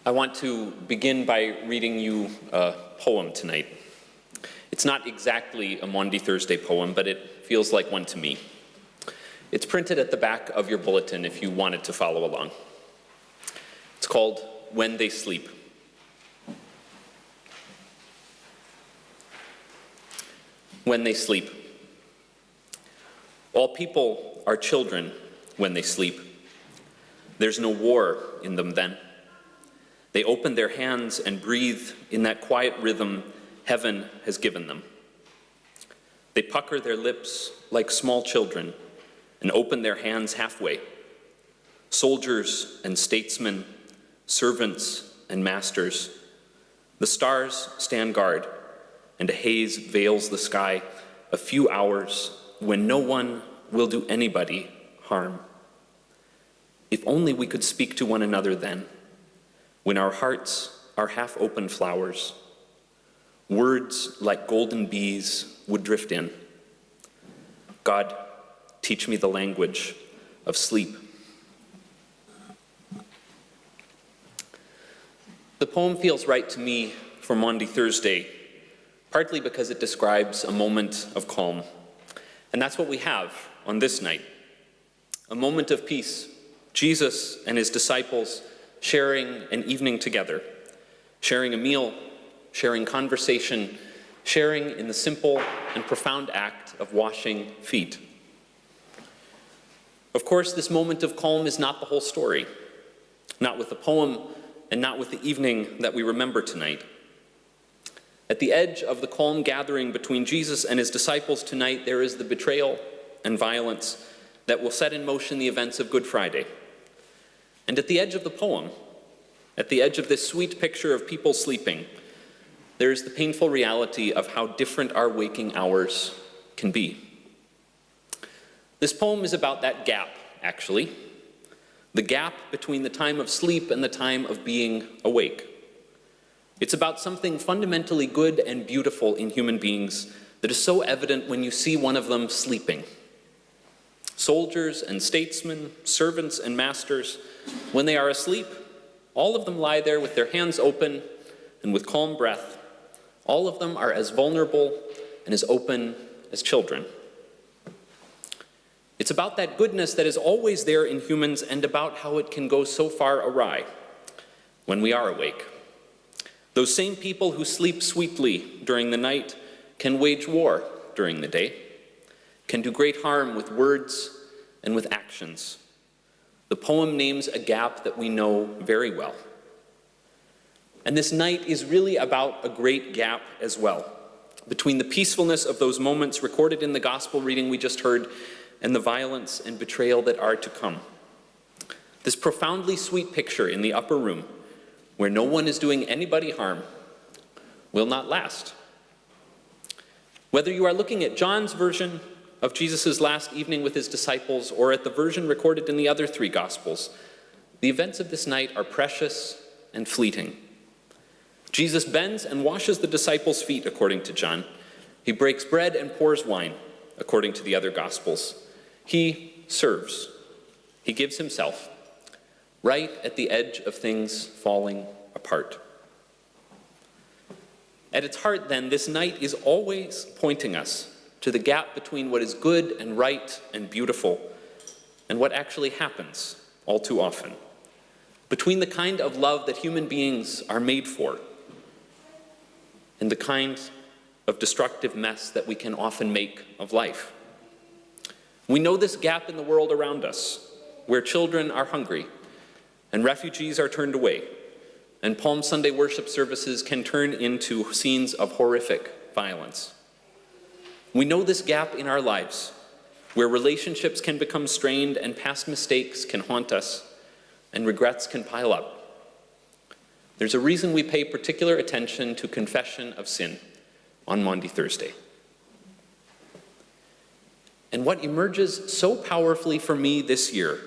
I want to begin by reading you a poem tonight. It's not exactly a Maundy Thursday poem, but it feels like one to me. It's printed at the back of your bulletin if you wanted to follow along. It's called When They Sleep. When they sleep. All people are children when they sleep. There's no war in them then. They open their hands and breathe in that quiet rhythm heaven has given them. They pucker their lips like small children and open their hands halfway. Soldiers and statesmen, servants and masters. The stars stand guard, and a haze veils the sky, a few hours when no one will do anybody harm. If only we could speak to one another then, when our hearts are half-open flowers, words like golden bees would drift in. God, teach me the language of sleep. The poem feels right to me for Maundy Thursday, partly because it describes a moment of calm. And that's what we have on this night, a moment of peace, Jesus and his disciples sharing an evening together, sharing a meal, sharing conversation, sharing in the simple and profound act of washing feet. Of course, this moment of calm is not the whole story, not with the poem and not with the evening that we remember tonight. At the edge of the calm gathering between Jesus and his disciples tonight, there is the betrayal and violence that will set in motion the events of Good Friday. And at the edge of the poem, at the edge of this sweet picture of people sleeping, there is the painful reality of how different our waking hours can be. This poem is about that gap, actually, the gap between the time of sleep and the time of being awake. It's about something fundamentally good and beautiful in human beings that is so evident when you see one of them sleeping. Soldiers and statesmen, servants and masters, when they are asleep, all of them lie there with their hands open and with calm breath. All of them are as vulnerable and as open as children. It's about that goodness that is always there in humans and about how it can go so far awry when we are awake. Those same people who sleep sweetly during the night can wage war during the day, can do great harm with words and with actions. The poem names a gap that we know very well. And this night is really about a great gap as well, between the peacefulness of those moments recorded in the gospel reading we just heard and the violence and betrayal that are to come. This profoundly sweet picture in the upper room, where no one is doing anybody harm, will not last. Whether you are looking at John's version of Jesus' last evening with his disciples or at the version recorded in the other three Gospels, the events of this night are precious and fleeting. Jesus bends and washes the disciples' feet, according to John. He breaks bread and pours wine, according to the other Gospels. He serves. He gives himself, right at the edge of things falling apart. At its heart, then, this night is always pointing us to the gap between what is good and right and beautiful and what actually happens all too often, between the kind of love that human beings are made for and the kind of destructive mess that we can often make of life. We know this gap in the world around us, where children are hungry and refugees are turned away, and Palm Sunday worship services can turn into scenes of horrific violence. We know this gap in our lives, where relationships can become strained and past mistakes can haunt us and regrets can pile up. There's a reason we pay particular attention to confession of sin on Maundy Thursday. And what emerges so powerfully for me this year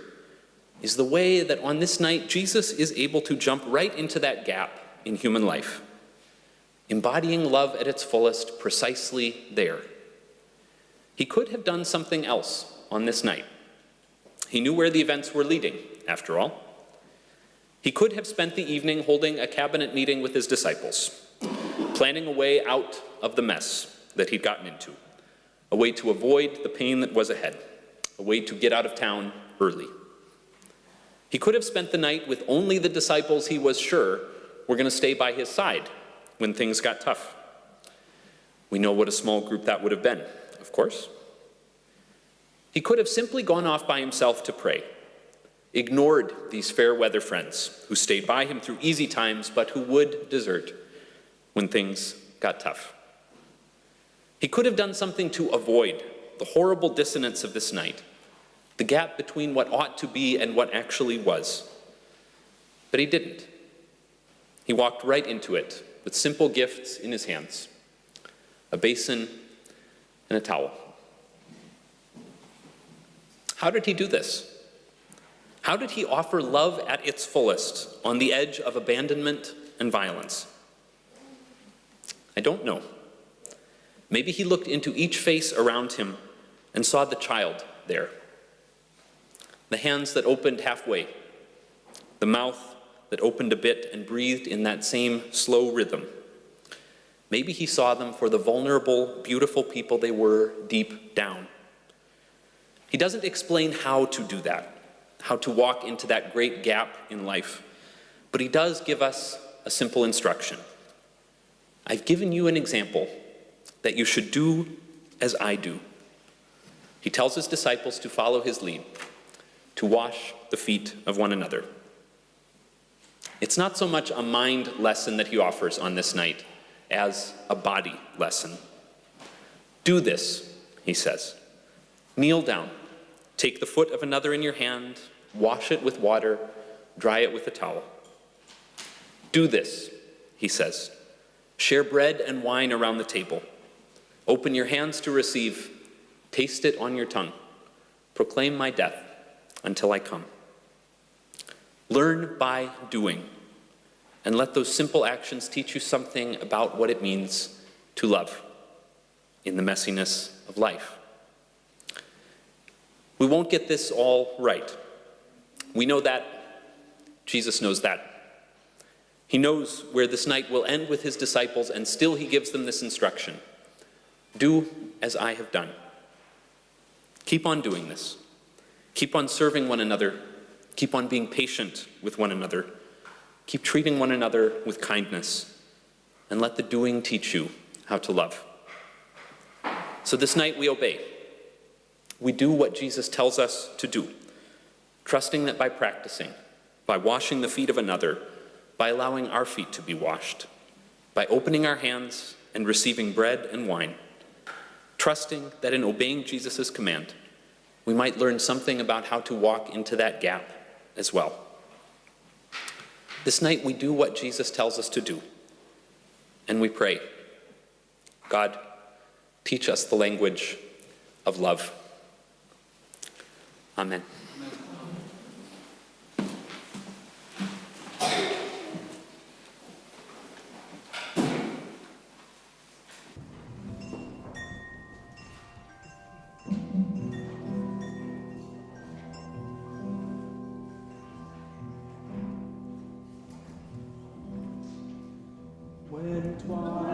is the way that on this night, Jesus is able to jump right into that gap in human life, embodying love at its fullest precisely there. He could have done something else on this night. He knew where the events were leading, after all. He could have spent the evening holding a cabinet meeting with his disciples, planning a way out of the mess that he'd gotten into, a way to avoid the pain that was ahead, a way to get out of town early. He could have spent the night with only the disciples he was sure were going to stay by his side when things got tough. We know what a small group that would have been, of course. He could have simply gone off by himself to pray, ignored these fair weather friends who stayed by him through easy times but who would desert when things got tough. He could have done something to avoid the horrible dissonance of this night, the gap between what ought to be and what actually was. But he didn't. He walked right into it with simple gifts in his hands, a basin and a towel. How did he do this? How did he offer love at its fullest on the edge of abandonment and violence? I don't know. Maybe he looked into each face around him and saw the child there. The hands that opened halfway, the mouth that opened a bit and breathed in that same slow rhythm. Maybe he saw them for the vulnerable, beautiful people they were deep down. He doesn't explain how to do that, how to walk into that great gap in life, but he does give us a simple instruction. I've given you an example that you should do as I do. He tells his disciples to follow his lead, to wash the feet of one another. It's not so much a mind lesson that he offers on this night as a body lesson. Do this, he says. Kneel down, take the foot of another in your hand, wash it with water, dry it with a towel. Do this, he says. Share bread and wine around the table. Open your hands to receive. Taste it on your tongue. Proclaim my death until I come. Learn by doing, and let those simple actions teach you something about what it means to love in the messiness of life. We won't get this all right. We know that. Jesus knows that. He knows where this night will end with his disciples, and still he gives them this instruction. Do as I have done. Keep on doing this. Keep on serving one another. Keep on being patient with one another. Keep treating one another with kindness. And let the doing teach you how to love. So this night we obey. We do what Jesus tells us to do, trusting that by practicing, by washing the feet of another, by allowing our feet to be washed, by opening our hands and receiving bread and wine, trusting that in obeying Jesus' command, we might learn something about how to walk into that gap as well. This night we do what Jesus tells us to do, and we pray, God, teach us the language of love. Amen. When twilight